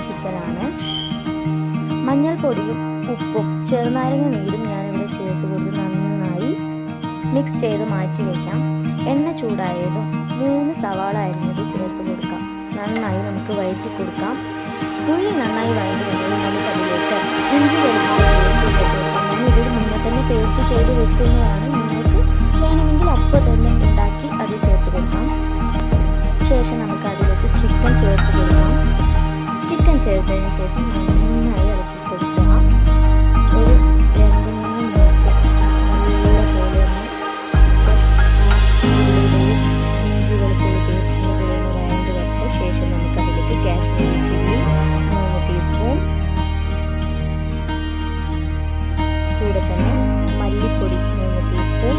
ചിക്കനാണ്. മഞ്ഞൾപ്പൊടിയും ഉപ്പും ചെറുനാരങ്ങ നീരും ഞാനിവിടെ ചേർത്ത് കൊടുത്ത് നന്നായി മിക്സ് ചെയ്ത് മാറ്റി വയ്ക്കാം. എണ്ണ ചൂടായതും 3 സവാള അരിഞ്ഞത് ചേർത്ത് കൊടുക്കാം. നന്നായി നമുക്ക് വഴറ്റി കൊടുക്കാം. ഉള്ളി നന്നായി വഴറ്റി വരുമ്പോൾ നമുക്കതിലേക്ക് ഇഞ്ചി വെളുത്തുള്ളി പേസ്റ്റ് ചേർത്ത് കൊടുക്കാം. ഞാൻ ഇതിൽ മുന്നേ തന്നെ പേസ്റ്റ് ചെയ്ത് വെച്ചതാണ്. നിങ്ങൾക്ക് വേണമെങ്കിൽ അപ്പോൾ തന്നെ ഉണ്ടാക്കി അത് ചേർത്ത് കൊടുക്കാം. ശേഷം നമുക്ക് അതിലേക്ക് ചിക്കൻ ചേർത്ത് കൊടുക്കാം. ചിക്കൻ ചേർത്തതിന് ശേഷം നന്നായി ഇളക്കി കൊടുക്കുക. ഒരു 2-3 മിനിറ്റ് നല്ലപോലെ ചിക്കൻ ഉള്ളിയുടെയും ഇഞ്ചി വെളുത്തുള്ളി പേസ്റ്റിൻ്റെ കൂടെ വഴണ്ട് വരട്ടെ. ശേഷം നമുക്കതിലേക്ക് കാശ്മീരി ചില്ലി 3 ടീസ്പൂൺ, കൂടെ തന്നെ മല്ലിപ്പൊടി 3 ടീസ്പൂൺ,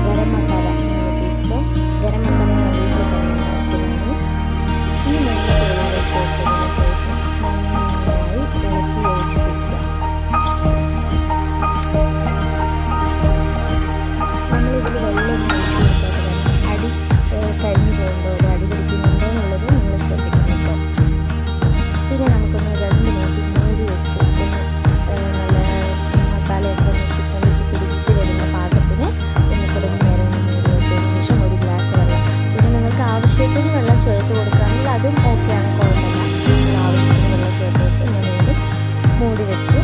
ഗരം മസാല 3 ടീസ്പൂൺ. ഗരം മസാല ഞാൻ വീട്ടിൽ തന്നെ ഉണ്ടാക്കുന്നതാണ്. ഈ 3 ചേരുവകൾ ചേർത്തതിന് ശേഷം നന്നായി ഇളക്കി യോജിപ്പിക്കുക. നമ്മളിതിൽ വെള്ളം ഒഴിച്ചു കൊടുക്കാതെ തന്നെ അടി കരിഞ്ഞു പോകുന്നുണ്ടോ അടി പിടിക്കുന്നുണ്ടോ എന്നുള്ളത് നിങ്ങൾ ശ്രദ്ധിക്കണം കേട്ടോ. പിന്നെ നമുക്കൊന്ന് 2 മിനിറ്റ് മൂടി വെച്ച് നല്ല മസാലയൊക്കെ ഒന്ന് ചിക്കനിലേക്ക് പിടിച്ച് വരുന്ന പാകത്തിന് ഒന്ന് കുറച്ച് നേരം മൂടി വെച്ചതിന് ശേഷം ഒരു ഗ്ലാസ് വെള്ളം, പിന്നെ നിങ്ങൾക്ക് ആവശ്യത്തിന് വെള്ളം ചേർത്ത് കൊടുക്കുകയാണെങ്കിൽ അതും ഓക്കെയാണ്, കുഴപ്പമില്ല. നിങ്ങൾ ആവശ്യത്തിന് വെള്ളം ചേർത്ത് കൊടുത്ത് ഇങ്ങനെ മൂടി വെച്ച്